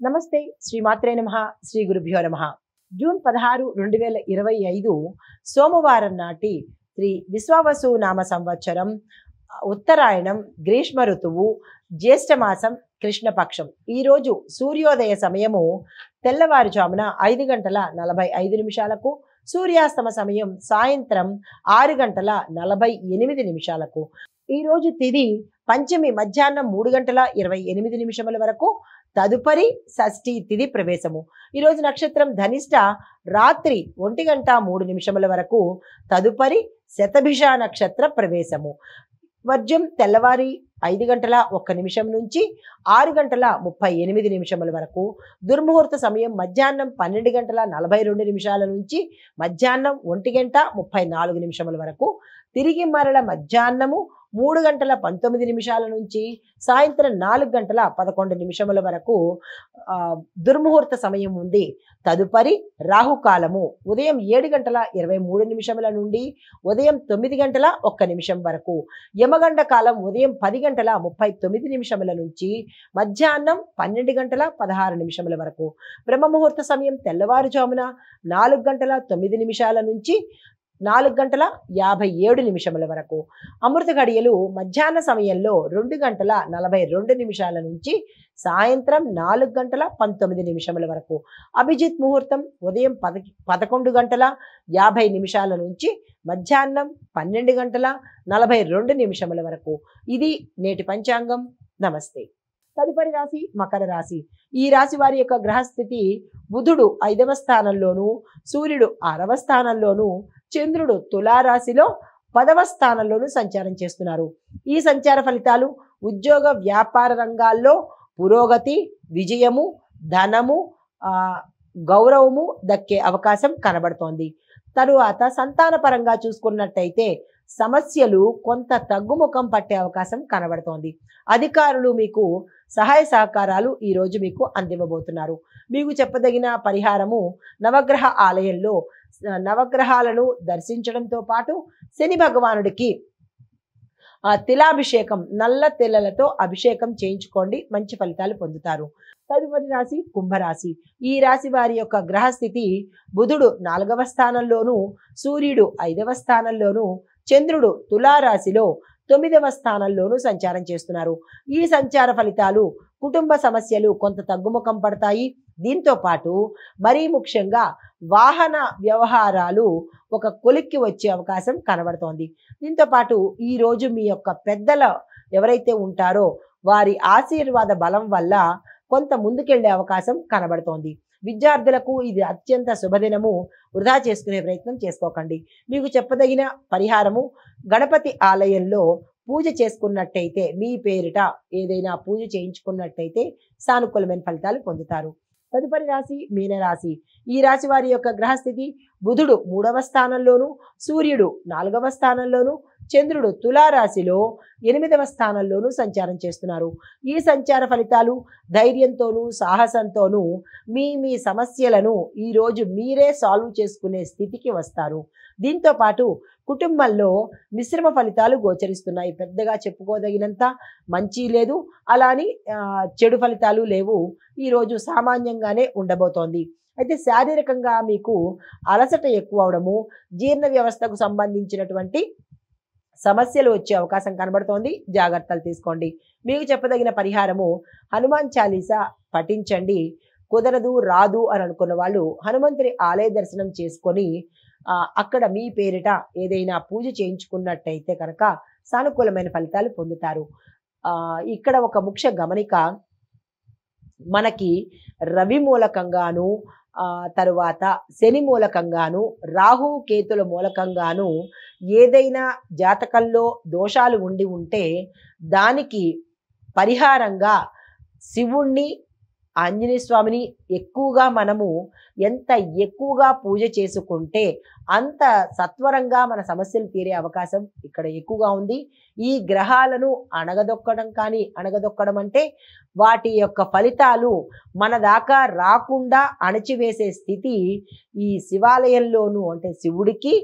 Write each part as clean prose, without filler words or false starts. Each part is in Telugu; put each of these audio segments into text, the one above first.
నమస్తే శ్రీమాత్రే నమః శ్రీ గురుభ్యో నమః. జూన్ 16, 2025 సోమవారం నాటి శ్రీ విశ్వావసు నామ సంవత్సరం ఉత్తరాయణం గ్రీష్మ ఋతువు జ్యేష్ఠమాసం కృష్ణపక్షం. ఈరోజు సూర్యోదయ సమయము తెల్లవారుజామున 5:45 సూర్యాస్తమ సమయం సాయంత్రం 6:48. ఈరోజు తిథి పంచమి మధ్యాహ్నం 3:28 వరకు, తదుపరి షష్ఠి తిథి ప్రవేశము. ఈరోజు నక్షత్రం ధనిష్ట రాత్రి 1:03 వరకు, తదుపరి శతభిష నక్షత్ర ప్రవేశము. వర్జం తెల్లవారి 5:01 నుంచి 6:38 వరకు. దుర్ముహూర్త సమయం మధ్యాహ్నం 12:42 నుంచి మధ్యాహ్నం 1:34 వరకు. తిరిగి మరల మధ్యాహ్నము 3:19 నుంచి సాయంత్రం 4:11 వరకు దుర్ముహూర్త సమయం ఉంది. తదుపరి రాహుకాలము ఉదయం 7:23 నుండి ఉదయం 9:01 వరకు. యమగండ కాలం ఉదయం 10:39 నుంచి మధ్యాహ్నం 12:16 వరకు. బ్రహ్మముహూర్త సమయం తెల్లవారుజామున 4:09 నుంచి 4:57 వరకు. అమృత గడియలు మధ్యాహ్న సమయంలో 2:42 నుంచి సాయంత్రం 4:19 వరకు. అభిజిత్ ముహూర్తం ఉదయం 11:50 నుంచి మధ్యాహ్నం 12:42 వరకు. ఇది నేటి పంచాంగం. నమస్తే. తదుపరి రాశి మకర రాశి. ఈ రాశి వారి యొక్క గ్రహస్థితి బుధుడు 5వ స్థానంలోను, సూర్యుడు 6వ స్థానంలోను, చంద్రుడు తులారాశిలో 10వ స్థానంలోను సంచారం చేస్తున్నారు. ఈ సంచార ఫలితాలు ఉద్యోగ వ్యాపార రంగాల్లో పురోగతి, విజయము, ధనము, గౌరవము దక్కే అవకాశం కనబడుతోంది. తరువాత సంతాన పరంగా చూసుకున్నట్టయితే సమస్యలు కొంత తగ్గుముఖం పట్టే అవకాశం కనబడుతోంది. అధికారులు మీకు సహాయ సహకారాలు ఈరోజు మీకు అందివ్వబోతున్నారు. మీకు చెప్పదగిన పరిహారము నవగ్రహ ఆలయంలో నవగ్రహాలను దర్శించడంతో పాటు శని భగవానుడికి తిలాభిషేకం, నల్ల తెల్లలతో అభిషేకం చేయించుకోండి, మంచి ఫలితాలు పొందుతారు. తదుపరి రాశి కుంభరాశి. ఈ రాశి వారి యొక్క గ్రహస్థితి బుధుడు 4వ స్థానంలోను, సూర్యుడు 5వ స్థానంలోను, చంద్రుడు తులారాశిలో 9వ స్థానంలోను సంచారం చేస్తున్నారు. ఈ సంచార ఫలితాలు కుటుంబ సమస్యలు కొంత తగ్గుముఖం పడతాయి. దీంతో పాటు మరీ ముఖ్యంగా వాహన వ్యవహారాలు ఒక కొలిక్కి వచ్చే అవకాశం కనబడుతోంది. దీంతో పాటు ఈరోజు మీ యొక్క పెద్దల ఎవరైతే ఉంటారో వారి ఆశీర్వాద బలం వల్ల కొంత ముందుకెళ్లే అవకాశం కనబడుతోంది. విద్యార్థులకు ఇది అత్యంత శుభదినము. వృధా చేసుకునే ప్రయత్నం చేసుకోకండి. మీకు చెప్పదగిన పరిహారము గణపతి ఆలయంలో పూజ చేసుకున్నట్టయితే, మీ పేరిట ఏదైనా పూజ చేయించుకున్నట్టయితే సానుకూలమైన ఫలితాలు పొందుతారు. తదుపరి రాశి మీనరాశి. ఈ రాశి వారి యొక్క గ్రహస్థితి బుధుడు 3వ స్థానంలోను, సూర్యుడు 4వ స్థానంలోను, చంద్రుడు తులారాశిలో 8వ స్థానంలోను సంచారం చేస్తున్నారు. ఈ సంచార ఫలితాలు ధైర్యంతోనూ సాహసంతోనూ మీ సమస్యలను ఈరోజు మీరే సాల్వ్ చేసుకునే స్థితికి వస్తారు. దీంతో పాటు కుటుంబంలో మిశ్రమ ఫలితాలు గోచరిస్తున్నాయి. పెద్దగా చెప్పుకోదగినంత మంచి లేదు, అలాని చెడు ఫలితాలు లేవు. ఈరోజు సామాన్యంగానే ఉండబోతోంది. అయితే శారీరకంగా మీకు అలసట ఎక్కువ అవడము, జీర్ణ వ్యవస్థకు సంబంధించినటువంటి సమస్యలు వచ్చే అవకాశం కనబడుతోంది. జాగ్రత్తలు తీసుకోండి. మీకు చెప్పదగిన పరిహారము హనుమాన్ చాలీసా పఠించండి. కుదరదు, రాదు అని అనుకున్న వాళ్ళు హనుమంతుడి ఆలయ దర్శనం చేసుకొని అక్కడ మీ పేరిట ఏదైనా పూజ చేయించుకున్నట్టయితే కనుక సానుకూలమైన ఫలితాలు పొందుతారు. ఇక్కడ ఒక ముఖ్య గమనిక, మనకి రవి మూలకంగాను, తరువాత శని మూలకంగాను, రాహు కేతుల మూలకంగాను ఏదైనా జాతకంలో దోషాలు ఉండి ఉంటే దానికి పరిహారంగా శివుణ్ణి, ఆంజనేయ స్వామిని ఎక్కువగా మనము ఎంత ఎక్కువగా పూజ చేసుకుంటే అంత సత్వరంగా మన సమస్యలు తీరే అవకాశం ఇక్కడ ఎక్కువగా ఉంది. ఈ గ్రహాలను అణగదొక్కడం అంటే వాటి యొక్క ఫలితాలు మన దాకా రాకుండా అణచివేసే స్థితి ఈ శివాలయంలోనూ, అంటే శివుడికి,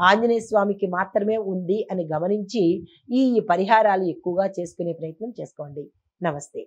ఆంజనేయ స్వామికి మాత్రమే ఉంది అని గమనించి ఈ పరిహారాలు ఎక్కువగా చేసుకునే ప్రయత్నం చేసుకోండి. నమస్తే.